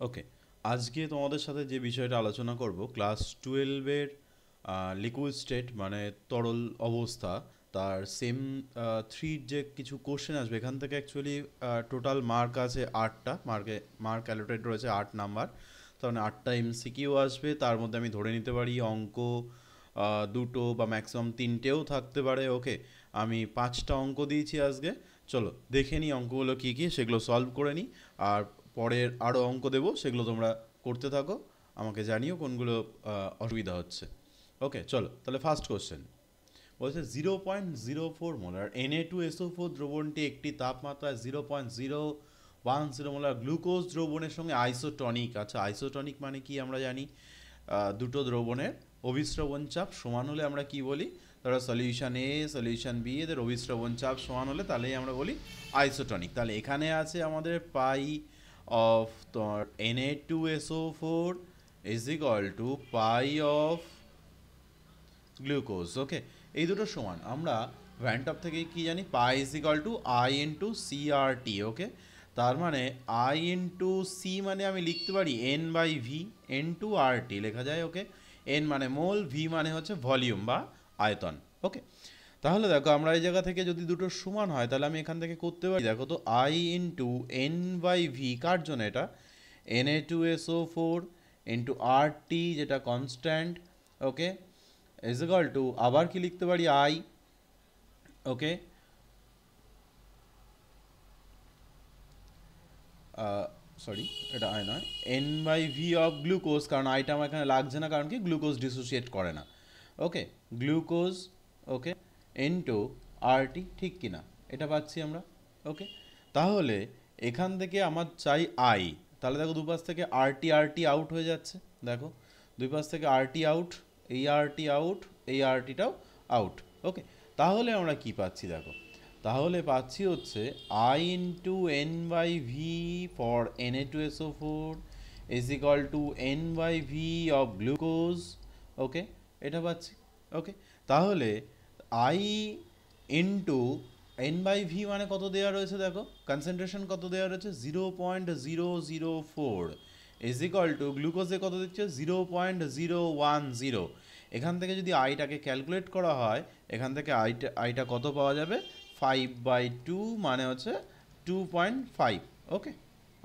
ওকে, আজকে তোমাদের সাথে যে বিষয়টা আলোচনা করব ক্লাস 12-এর লিকুইড স্টেট মানে তরল অবস্থা, তার সেম থ্রির যে কিছু কোশ্চেন আসবে এখান থেকে অ্যাকচুয়ালি টোটাল মার্ক আছে 8টা মার্ক অ্যালোটেড রয়েছে 8 নাম্বার। তার মানে 8টা এমসিকিউ আসবে, তার মধ্যে আমি ধরে নিতে পারি অঙ্ক দুটো বা ম্যাক্সিমাম তিনটেও থাকতে পারে। ওকে, আমি 5টা অঙ্ক দিয়েছি আজকে। চলো দেখে নিই অঙ্কগুলো কী কী, সেগুলো সলভ করে নিই। আর পরের আরও অঙ্ক দেবো, সেগুলো তোমরা করতে থাকো, আমাকে জানিও কোনগুলো অসুবিধা হচ্ছে। ওকে চলো তাহলে ফার্স্ট কোশ্চেন বলছে 0.04 মোলার Na2SO4 দ্রবণটি একটি তাপমাত্রায় 0.010 মোলার গ্লুকোজ দ্রবণের সঙ্গে আইসোটনিক। আচ্ছা, আইসোটনিক মানে কি আমরা জানি, দুটো দ্রবণের অভিস্রবণ চাপ সমান হলে আমরা কি বলি, ধরো সলিউশন এ সলিউশন বি এদের অভিস্রবণ চাপ সমান হলে তাহলেই আমরা বলি আইসোটনিক। তাহলে এখানে আছে আমাদের পাই অফ তোমার Na2SO4 is equal to pi of glucose. Okay, এই দুটো সমান। আমরা ভ্যানটপ থেকে কি জানি, pi is equal to i into CRT. Okay, তার মানে আই ইন্টু সি মানে আমি লিখতে পারি n by V, n to R T লেখা যায়। ওকে, এন মানে মোল, ভি মানে হচ্ছে ভলিউম বা আয়তন। ওকে, তাহলে দেখো আমরা এই জায়গা থেকে যদি দুটো সমান হয় তাহলে আমি এখান থেকে করতে পারি, দেখো তো i into n by V কার জন্য, এটা Na2SO4 ইন্টু আর টি যেটা constant. Okay, is equal to আবার কি লিখতে পারি আই। ওকে, সরি এটা আই নয়, n by V of glucose, কারণ আইটা আমার এখানে লাগছে না, কারণ কি গ্লুকোজ ডিসোসিয়েট করে না। ওকে, গ্লুকোজ। ওকে, ইনটু আরটি, ঠিক কি না, এটা পাচ্ছি আমরা। ওকে, তাহলে এখান থেকে আমার চাই আই। তাহলে দেখো দুপাশ থেকে আরটি আরটি আউট হয়ে যাচ্ছে, দেখো দুই পাশ থেকে আরটি আউট, এই আরটি আউট, এই আরটিটাও আউট। ওকে, তাহলে আমরা কি পাচ্ছি দেখো, তাহলে পাচ্ছি হচ্ছে i into n by V for Na2SO4 is equal to n by V of glucose. Okay, এটা পাচ্ছি। ওকে, তাহলে i into n by V মানে কত দেওয়া রয়েছে দেখো, কনসেন্ট্রেশন কত দেওয়া রয়েছে 0.004 ইজ ইকাল টু গ্লুকোজে কত দিচ্ছে 0.010। এখান থেকে যদি আইটাকে ক্যালকুলেট করা হয়, এখান থেকে আইটা কত পাওয়া যাবে, 5/2 মানে হচ্ছে 2.5। ওকে,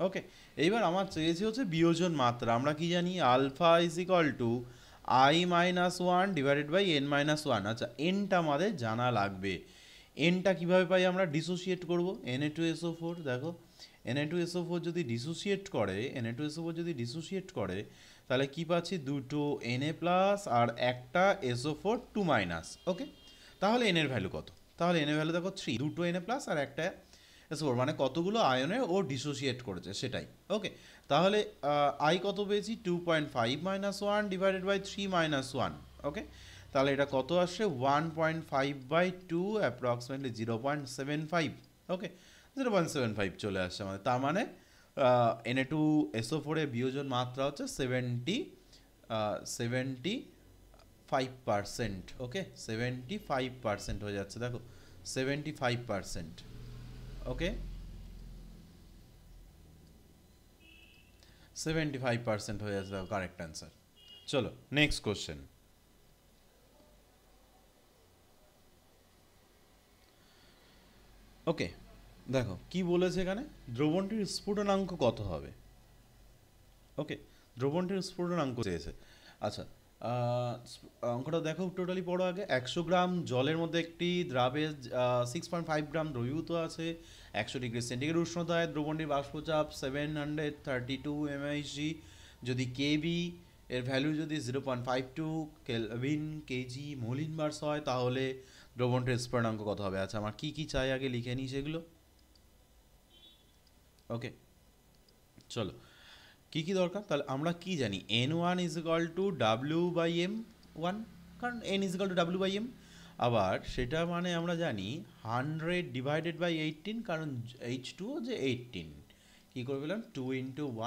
ওকে, এইবার আমার চেয়েছি হচ্ছে বিয়োজন মাত্রা। আমরা কি জানি, alpha is equal to I-1 divided by n-1। আচ্ছা, এনটা আমাদের জানা লাগবে। এনটা কিভাবে পাই আমরা, ডিসোসিয়েট করব Na2SO4। দেখো Na2SO4 যদি ডিসোসিয়েট করে, Na2SO4 যদি ডিসোসিয়েট করে তাহলে কি পাচ্ছি, দুটো Na প্লাস আর একটা SO4 2 মাইনাস। ওকে, তাহলে এন এর ভ্যালু কত, তাহলে এন এর ভ্যালু দেখো 3, দুটো Na প্লাস আর একটা SO4 মানে কতগুলো আয়নে ও ডিসোসিয়েট করেছে সেটাই। ওকে, তাহলে আই কত পেয়েছি, 2.5 মাইনাস ওয়ান ডিভাইডেড বাই 3 - 1। ওকে, তাহলে এটা কত আসছে 1.5/2 অ্যাপ্রক্সিমেটলি 0.75। ওকে, 0.75 চলে আসছে আমাদের। তার মানে Na2SO4 এর বিয়োজন মাত্রা হচ্ছে 75%। ওকে, 75% হয়ে যাচ্ছে, দেখো 75%। ওকে, 75% হয়ে যাচ্ছে, দেখো কারেক্ট অ্যান্সার। চলো নেক্সট কোশ্চেন। ওকে, দেখো কি বলেছে এখানে, দ্রবণটির স্ফুটনাঙ্ক কত হবে। ওকে, দ্রবণটির স্ফুটনাঙ্ক চেয়েছে। আচ্ছা, অঙ্কটা দেখো টোটালি পড়ো আগে। 100 গ্রাম জলের মধ্যে একটি দ্রাবে 6.5 গ্রাম দ্রবীভূত আছে। 100 ডিগ্রি সেন্টিগ্রেড উষ্ণতায় দ্রবণটির বাষ্পচাপ 732 msg। যদি কেবি এর ভ্যালু যদি 0.52 কেলভিন কেজি মোল ইনভার্স হয়, তাহলে দ্রবণটির স্ফুটনাঙ্ক কত হবে। আচ্ছা, আমার কি কি চাই আগে লিখে নিই সেগুলো। ওকে, চলো কি কি দরকার, তাহলে আমরা কি জানি, n1 is equal two W/m1, কারণ n is equal two W/m। আবার সেটা মানে আমরা জানি 100 ডিভাইডেড বাই 18, কারণ H2O যে 18, কী করে পেলাম 2 ×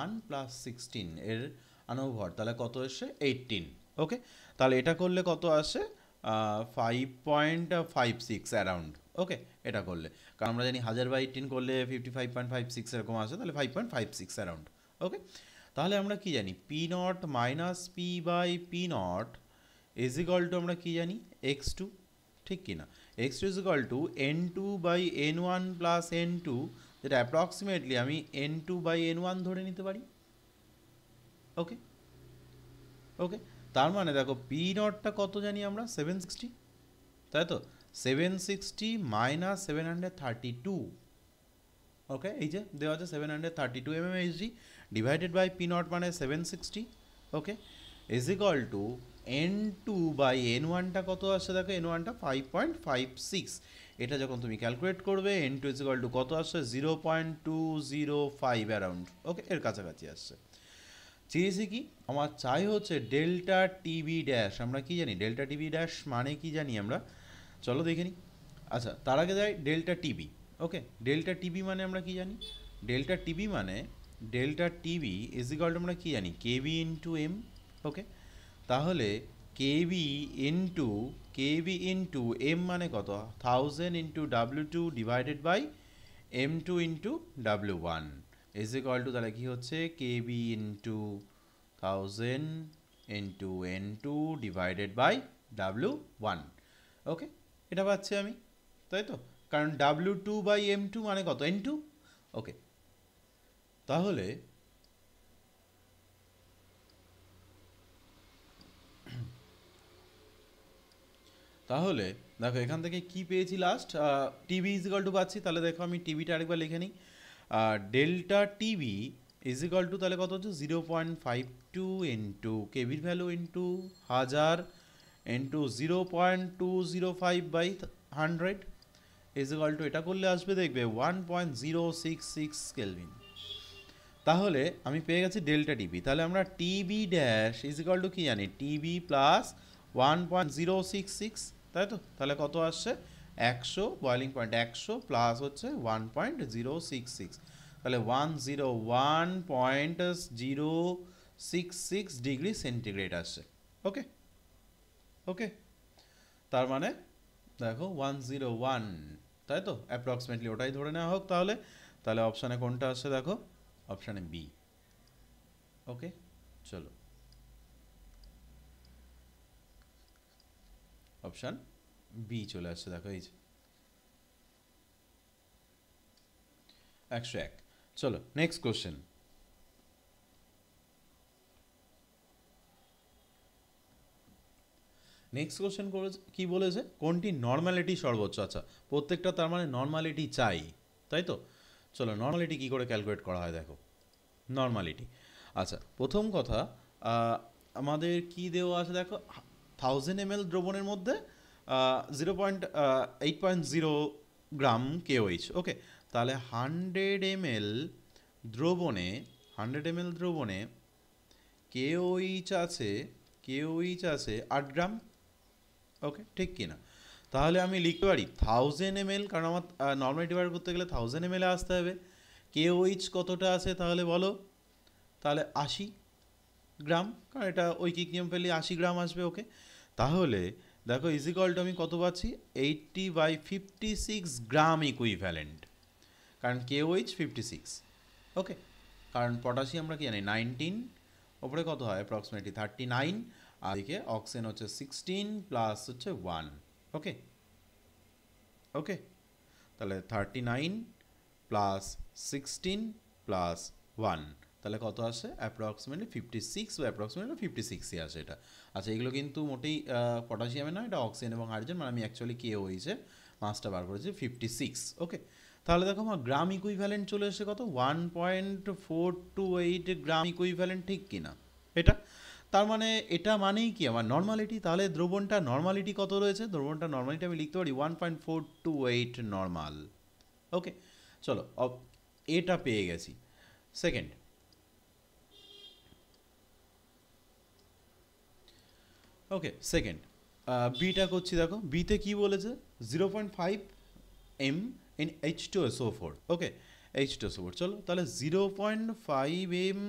1 + 16 এর আনভর, তাহলে কত এসছে 18। ওকে, তাহলে এটা করলে কত আসে 5.56 অ্যারাউন্ড। ওকে, এটা করলে, কারণ আমরা জানি 1000/18 করলে 55.56 এরকম আসে, তাহলে 5.56 অ্যারাউন্ড। ওকে, তাহলে আমরা কি জানি P naught minus P by P naught is equal to আমরা কি জানি এক্স টু, ঠিক কিনা? X two is equal to N two by N one plus N two, যেটা অ্যাপ্রক্সিমেটলি আমি N two by N one ধরে নিতে পারি। ওকে ওকে, তার মানে দেখো পি নটটা কত জানি আমরা 760, তাই তো? 760 মাইনাস 732, ওকে, এই যে দেওয়া আছে 732 mmHg divided by P naught মানে 760, okay, is equal to N two by n ওয়ানটা কত আসছে দেখো, এন ওয়ানটা 5.56, এটা যখন তুমি ক্যালকুলেট করবে N two is equal to কত আসছে 0.205 অ্যারাউন্ড, ওকে, এর কাছাকাছি আসছে। চেয়েছি কি আমার চাই হচ্ছে ডেল্টা টিবি ড্যাশ, আমরা কি জানি ডেল্টা টিবি ড্যাশ মানে কি জানি আমরা, চলো দেখে নিই। আচ্ছা তার আগে যাই ডেল্টা টিবি, ওকে, ডেল্টা টিবি মানে আমরা কি জানি, ডেল্টা টিবি মানে delta TB is equal to আমরা কি জানি কেবি ইন্টু এম, ওকে, তাহলে কেবি ইন্টু এম মানে কত 1000 into W two divided by M two into W one is equal to, তাহলে কী হচ্ছে KB into 1000 into n two divided by W one, okay, এটা পাচ্ছি আমি, তাই তো? কারণ W two by M two মানে কত এন টু, ওকে, তাহলে তাহলে দেখো এখান থেকে কি পেয়েছি last, TV is equal to পাচ্ছি, তাহলে দেখো আমি টিভিটা আরেকবার লিখে নিই, delta TV is equal to তাহলে কত হচ্ছে 0.52 ইন্টু কেভির value into 1000 into 0.205 by 100 is equal to, এটা করলে আসবে দেখবে 1.066 কেলভিন। তাহলে আমি পেয়ে গেছি ডেল্টা টিভি, তাহলে আমরা TB dash is equal two কি জানি টিবি প্লাস 1.066, তাই তো? তাহলে কত আসছে 100, বয়লিং পয়েন্ট 100 প্লাস হচ্ছে 1.066, তাহলে 101.066 ডিগ্রি সেন্টিগ্রেড আসছে, ওকে ওকে, তার মানে দেখো 101, তাই তো? অ্যাপ্রক্সিমেটলি ওটাই ধরে নেওয়া হোক তাহলে, তাহলে অপশানে কোনটা আসছে দেখো, অপশানে বি, ওকে, চলো অপশান বি চলে আসছে দেখো, এই যে 101। চলো নেক্সট কোশ্চেন, নেক্সট কোশ্চেন কি বলেছে, কোনটি নর্মালিটি সর্বোচ্চ? আচ্ছা প্রত্যেকটা তার মানে নর্মালিটি চাই, তাই তো? চলো নর্মালিটি কি করে ক্যালকুলেট করা হয় দেখো, নর্মালিটি, আচ্ছা প্রথম কথা আমাদের কি দেওয়া আছে দেখো, 1000 ml দ্রবণের মধ্যে 0.8.0 গ্রাম কেওএইচ, ওকে, তাহলে 100 ml দ্রবণে 100 ml দ্রবণে কেওএইচ আছে 8 গ্রাম, ওকে, ঠিক কিনা? তাহলে আমি লিখতে পারি 1000 ml, কারণ আমার নর্মালিটি বার করতে গেলে 1000 ml আসতে হবে, কেওএইচ কতটা আছে তাহলে বলো, তাহলে 80 গ্রাম, কারণ এটা ঐকিক নিয়ম পেলে 80 গ্রাম আসবে, ওকে, তাহলে দেখো ইজিকল টু আমি কত পাচ্ছি 80/56 গ্রাম ইকুইভ্যালেন্ট, কারণ কেওএইচ 56, ওকে, কারণ পটাশিয়াম আমরা কি জানি 19, ওপরে কত হয় অ্যাপ্রক্সিমেটলি 39, আর এদিকে অক্সিজেন হচ্ছে 16 প্লাস হচ্ছে 1, ওকে ওকে, তাহলে 39 প্লাস 16 প্লাস 1, তাহলে কত আসে অ্যাপ্রক্সিমেটলি 56 বা অ্যাপ্রক্সিমেটলি 56ই আসে এটা। আচ্ছা এগুলো কিন্তু মোটেই পটাশিয়ামে না, এটা অক্সিজেন এবং হাইড্রোজেন, মানে আমি অ্যাকচুয়ালি কে হয়েছে মাসটা বার করেছি 56, ওকে, তাহলে দেখো আমার গ্রাম ইকুইভ্যালেন্ট চলে এসে কত 1.428 গ্রাম ইকুইভ্যালেন্ট, ঠিক কিনা এটা? তার মানে এটা মানেই কি আমার নর্মালিটি, তাহলে দ্রবণটা নর্মালিটি কত রয়েছে, দ্রবণটা নর্মালিটি আমি লিখতে পারি 1.428 নর্মাল, ওকে, চলো এটা পেয়ে গেছি। সেকেন্ড, ওকে, সেকেন্ড বিটা করছি, দেখো বিতে কি বলেছে 0.5 m in H2SO4, okay, H2SO4, চলো তাহলে 0.5 m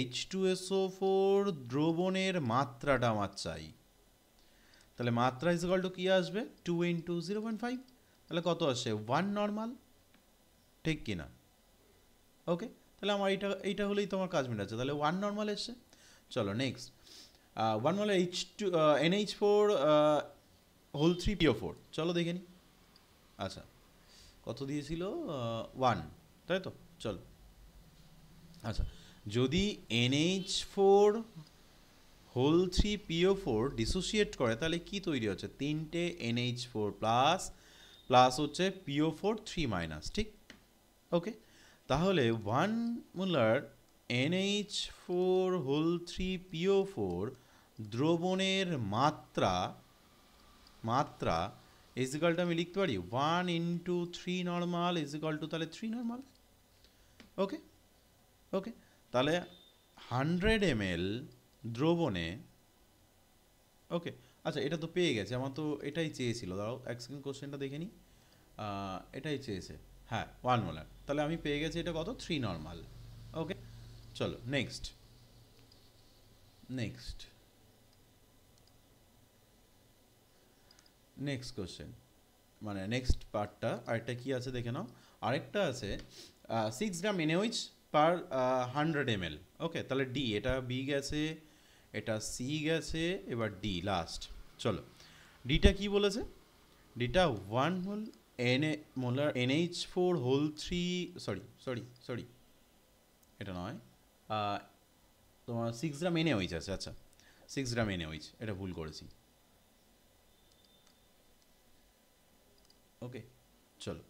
H2SO4 দ্রবণের মাত্রাটা আমার চাই, তাহলে মাত্রা ইজ ইকুয়াল টু কি আসবে 2 ইন্টু 0.5, তাহলে কত আসে 1 নর্মাল, ঠিক কিনা? ওকে, তাহলে আমার এইটা হলেই তোমার কাজ মেটাচ্ছে, তাহলে 1 নর্মাল এসছে। চলো next, 1 molar NH4 whole 3PO4, চলো দেখে নিই। আচ্ছা, কত দিয়েছিল? 1, তাই তো? চলো, আচ্ছা, যদি NH4 হোল 3PO4 ডিসোসিয়েট করে তাহলে কি তৈরি হচ্ছে? 3টে NH4 প্লাস প্লাস হচ্ছে PO4 3 ঠিক? ওকে, তাহলে 1 মোলার NH4 হোল 3PO4 দ্রবণের মাত্রা ইজিক্যালটা আমি লিখতে পারি 1 ইন্টু 3 নর্মাল ইজিক্যাল টু তাহলে 3 নর্মাল। ওকে ওকে, তাহলে 100 ml দ্রবণে, ওকে, আচ্ছা এটা তো পেয়ে গেছে, আমার তো এটাই চেয়েছিল। দাঁড়াও এক সেকেন্ড, কোশ্চেনটা দেখে নিই। এটাই চেয়েছে, হ্যাঁ 1 মোলার, তাহলে আমি পেয়ে গেছি এটা কত? 3 নর্মাল। ওকে, চলো নেক্সট নেক্সট নেক্সট কোশ্চেন, মানে নেক্সট পার্টটা আরেকটা কি আছে দেখে নাও। আরেকটা আছে 6 গ্রাম NaOH পার 100 ml। ওকে, তাহলে ডি, এটা বি গেছে, এটা সি গেছে, এবার ডি লাস্ট। চলো, ডিটা কি বলেছে? ডিটা 1 মোলার NH4 হোল 3, সরি এটা নয়, তোমার 6 গ্রাম NaOH আছে। আচ্ছা, 6 গ্রাম NaOH, এটা ভুল করেছি। ওকে, চলো,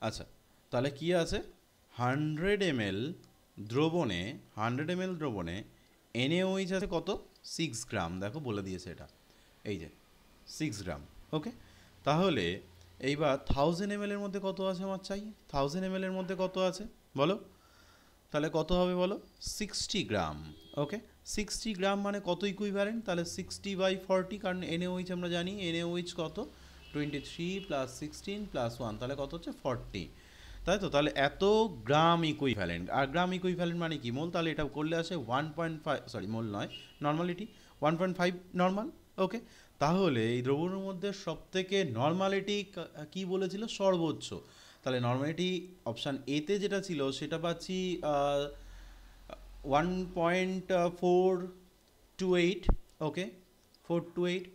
আচ্ছা, তাহলে কি আছে? 100 ml দ্রবণে NaOH আছে কত? 6 গ্রাম। দেখো বলে দিয়েছে এটা, এই যে 6 গ্রাম। ওকে, তাহলে এইবার 1000 ml এর মধ্যে কত আছে আমার চাই? 1000 ml এর মধ্যে কত আছে বলো? তাহলে কত হবে বলো? 60 গ্রাম। ওকে, 60 গ্রাম মানে কত ইকুইভ্যালেন্ট? তাহলে 60/40, কারণ NaOH আমরা জানি NaOH কত? 23 প্লাস 16 প্লাস 1, তাহলে কত হচ্ছে? 40, তাই তো? তাহলে এত গ্রাম ইকুইভ্যালেন্ট, আর গ্রাম ইকুইভ্যালেন্ট মানে কি? মোল, তাহলে এটা করলে আসে 1.5, সরি মোল নয়, নর্মালিটি 1.5 নর্মাল। ওকে, তাহলে এই দ্রবণের মধ্যে সবথেকে নর্মালিটি কি বলেছিল? সর্বোচ্চ। তাহলে নর্মালিটি অপশান এতে যেটা ছিল সেটা পাচ্ছি 1.428। ওকে, 428।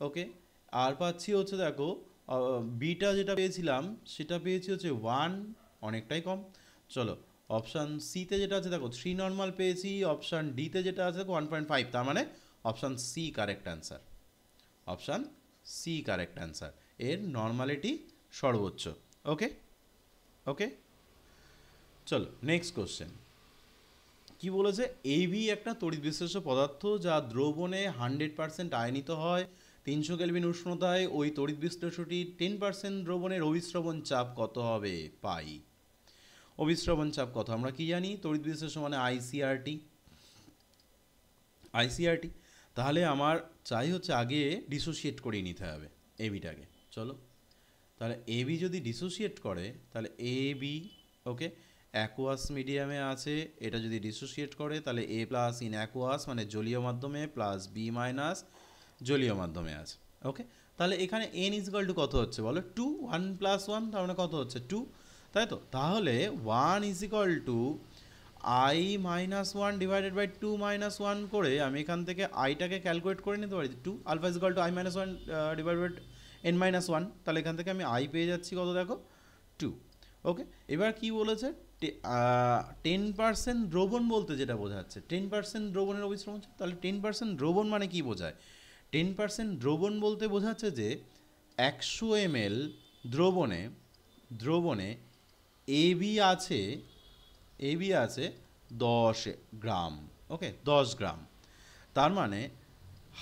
ওকে, আর পাচ্ছি হচ্ছে দেখো বিটা যেটা পেয়েছিলাম সেটা পেয়েছি হচ্ছে 1, অনেকটাই কম। চলো, অপশান সিতে যেটা আছে দেখো 3 নর্মাল পেয়েছি, অপশান ডিতে যেটা আছে দেখো 1.5, তার মানে option C correct answer. Option C correct answer, এর নর্মালিটি সর্বোচ্চ। ওকে ওকে, চলো নেক্সট কোশ্চেন কি বলেছে? এবি একটা তড়িৎ বিশ্লেষ্য পদার্থ যা দ্রবণে 100% আয়নিত হয় 300 কেলভিন উষ্ণতায়। ওই তড়িৎ বিশ্লেষ্যটি 10% দ্রবণের অভিস্রবণ চাপ কত হবে? পাই। অভিস্রবণ চাপ কত আমরা কি জানি? তড়িৎ বিশ্লেষ্য মানে আইসিআরটি। তাহলে আমার চাই হচ্ছে আগে ডিসোসিয়েট করিয়ে নিতে হবে এবিটাকে। চলো, তাহলে এবি যদি ডিসোসিয়েট করে তাহলে এবি, ওকে, অ্যাকুয়াস মিডিয়ামে আছে, এটা যদি ডিসোসিয়েট করে তাহলে এ প্লাস ইন অ্যাকুয়াস মানে জলীয় মাধ্যমে প্লাস বি মাইনাস জলীয় মাধ্যমে আছে। ওকে, তাহলে এখানে এন ইজকাল টু কত হচ্ছে বলো? 2, 1 প্লাস 1, তার মানে কত হচ্ছে? 2, তাই তো? তাহলে 1 is equal to I minus 1 divided by 2 minus 1 করে আমি এখান থেকে আইটাকে ক্যালকুলেট করে নিতে পারি। 2 alpha is equal to I minus 1 divide by N minus 1, তাহলে এখান থেকে আমি আই পেয়ে যাচ্ছি কত দেখো? 2। ওকে, এবার কি বলেছে? 10% দ্রবণ বলতে যেটা বোঝাচ্ছে 10% দ্রবণের অভিস্রবণ, তাহলে 10% দ্রবণ মানে কি বোঝায়? 10% দ্রবণ বলতে বোঝাচ্ছে যে 100 ml দ্রবণে এবি আছে 10 গ্রাম। ওকে, 10 গ্রাম, তার মানে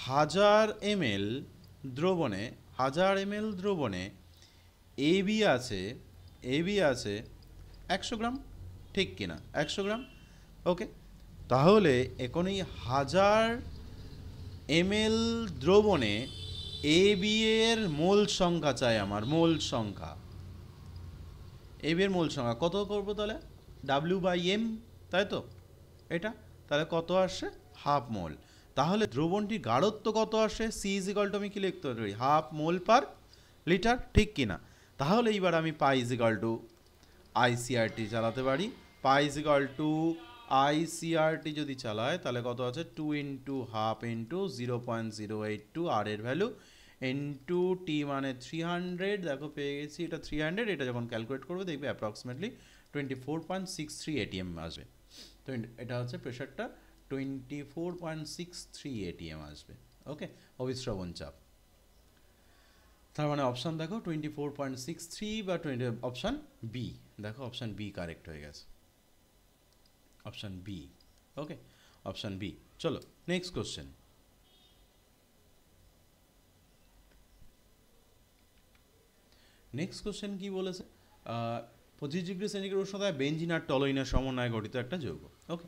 1000 ml দ্রবণে এবি আছে 100 গ্রাম, ঠিক কিনা? 100 গ্রাম। ওকে, তাহলে এখন এই 1000 ml দ্রবণে এবি এর মোল সংখ্যা চাই আমার, মোল সংখ্যা। এবি এর মোল সংখ্যা কত করবো তাহলে? W/M, তাই তো? এটা তাহলে কত আসছে? হাফ মোল। তাহলে দ্রবণটির গাঢ়ত্ব কত আসে? সি ইজ ইকুয়াল টু আমি কি লিখতে পারি? হাফ মোল পার লিটার, ঠিক কিনা? তাহলে এইবার আমি পাই ইজ ইকাল টু আইসিআরটি চালাতে পারি। পাই ইজ ইকাল টু আইসিআরটি যদি চালায় তাহলে কত আছে 2 ইন্টু হাফ ইন্টু 0.082 আর এর ভ্যালু ইন্টু টি মানে 300, দেখো পেয়ে গেছি এটা 300, এটা যখন ক্যালকুলেট করবে দেখবে অ্যাপ্রক্সিমেটলি 24.63 এটিএম আসবে। তো এটা হচ্ছে প্রেশারটা 24.63 এটিএম আসবে। ওকে, অবিশ্রবণ চাপ। তার মানে অপশান দেখো 24.63 বা অপশান বি, দেখো অপশান বি কারেক্ট হয়ে গেছে, অপশান বি। ওকে, অপশান বি। চলো নেক্সট কোশ্চেন। নেক্সট কোশ্চেন কি বলেছে, 25°C উষ্ণতায় বেঞ্জিন আর টলুইনের সমন্বয়ে গঠিত একটা যৌগ। ওকে,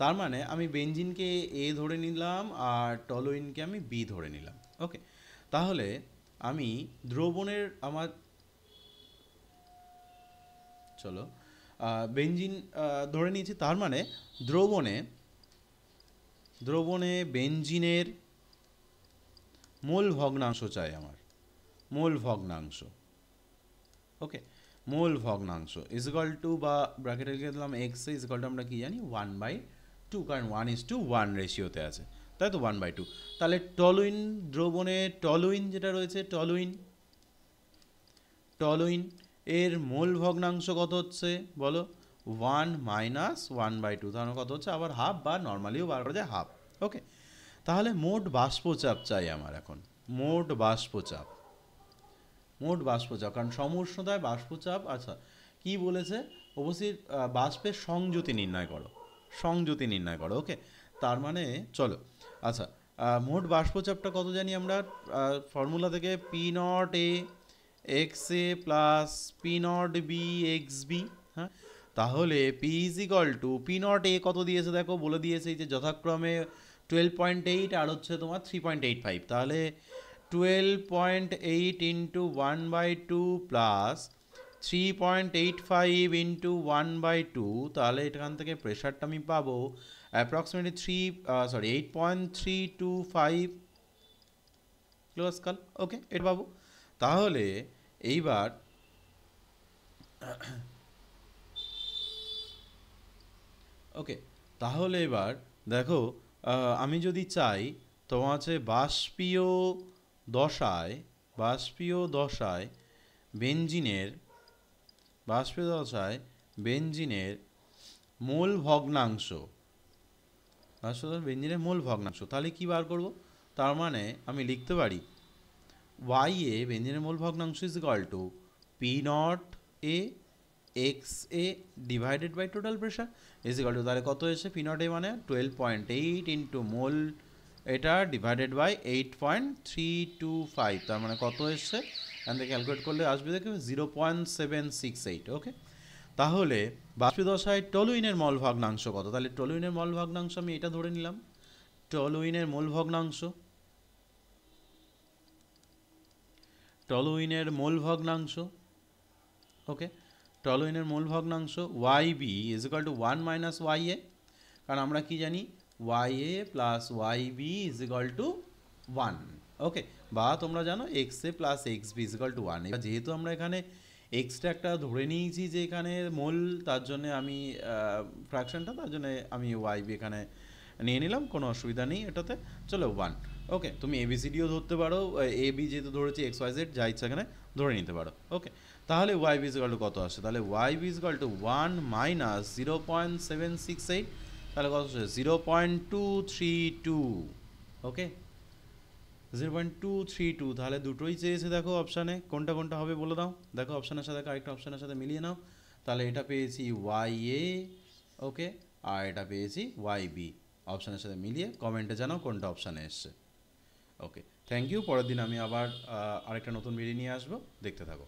তার মানে আমি বেঞ্জিনকে এ ধরে নিলাম আর টলুইনকে আমি বি ধরে নিলাম। ওকে, তাহলে আমি দ্রবণের আমার চলো বেঞ্জিন ধরে নিয়েছি, তার মানে দ্রবণে বেঞ্জিনের মোল ভগ্নাংশ চাই আমার, মোল ভগ্নাংশ। ওকে, মোল ভগ্নাংশ ইজ ইকাল টু বা ব্র্যাকেটে লিখে দিলাম এক্স ইজ ইকাল টু আমরা কি জানি 1/2, কারণ 1:1 রেশিওতে আছে, তাই তো 1/2। তাহলে টলুইন দ্রবণে টলুইন যেটা রয়েছে টলুইন এর মোল ভগ্নাংশ কত হচ্ছে বলো, 1 মাইনাস 1/2, তাহলে কত হচ্ছে আবার হাফ, বা নর্মালিও বার করা যায় হাফ। ওকে, তাহলে মোট বাষ্পচাপ চাই আমার এখন, মোট বাষ্পচাপ, কারণ সমউষ্ণতায় বাষ্পচাপ। আচ্ছা কি বলেছে, অবশ্যই বাষ্পের সংযুতি নির্ণয় করো। ওকে, তার মানে চলো আচ্ছা মোট বাষ্পচাপটা কত জানি আমরা ফর্মুলা থেকে, P naught A X A plus P naught B X B. হ্যাঁ, তাহলে P is equal to P naught A কত দিয়েছে দেখো, বলে দিয়েছে যে যথাক্রমে 12.8 আর হচ্ছে তোমার 3.85, তাহলে 12.8 ইন্টু 1/2 প্লাস 3.85 ইন্টু 1/2, তাহলে এখান থেকে প্রেশারটা আমি পাবো অ্যাপ্রক্সিমেটলি 8.325 কিলোপাস্কাল। ওকে, এটা পাবো। তাহলে এইবার ওকে, তাহলে এবার দেখো আমি যদি চাই তোমার হচ্ছে বাষ্পীয় দশায় বেঞ্জিনের মোল ভগ্নাংশ, তাহলে কি বার করব, তার মানে আমি লিখতে পারি ওয়াই এ বেঞ্জিনের মোল ভগ্নাংশ is equal to P naught A X A divided by total pressure is equal to, তাহলে কত এসে পি নট এ মানে 12.8 ইন্টু মোল এটা ডিভাইডেড বাই 8.325, তার মানে কত এসছে এখান থেকে ক্যালকুলেট করলে আসবে দেখে 0.768। ওকে, তাহলে বাষ্পীয়দশায় টলুইনের মল ভগ্নাংশ কত, তাহলে টলুইনের মল ভগ্নাংশ আমি এটা ধরে নিলাম, টলুইনের মোল ভগ্নাংশ। ওকে, টলুইনের মোল ভগ্নাংশ y B is equal to 1 minus y A, কারণ আমরা কি জানি y A plus y B is equal to 1। Okay, বা তোমরা জানো x A plus x B is equal to 1। এবার যেহেতু আমরা এখানে এক্সট্রা একটা ধরে নিয়েছি যে এখানে মোল, তার জন্য আমি ফ্র্যাকশনটা, তার জন্য আমি ওয়াই বি এখানে নিয়ে নিলাম, কোনো অসুবিধা নেই এটাতে। চলো 1। ওকে, তুমি এবিসিডিও ধরতে পারো, এ বি যেহেতু ধরেছি এক্স ওয়াই জেড যা ইচ্ছা এখানে ধরে নিতে পারো। ওকে, তাহলে ওয়াই বি ইজকাল টু কত আসে, তাহলে Y B is equal to 1 minus 0.768, তাহলে কত আসে 0.232। ওকে, 0.232, তাহলে দুটোই চেয়েছে দেখো অপশানে, কোনটা হবে বলে দাও, দেখো অপশানের সাথে আরেকটা অপশানের সাথে মিলিয়ে নাও, তাহলে এটা পেয়েছি ওয়াই এ। ওকে, আর এটা পেয়েছি ওয়াই বি, অপশানের সাথে মিলিয়ে কমেন্টে জানাও কোনটা অপশানে এসছে। ওকে, থ্যাংক ইউ। পরের দিন আমি আবার আরেকটা নতুন ভিডিও নিয়ে আসবো, দেখতে থাকো।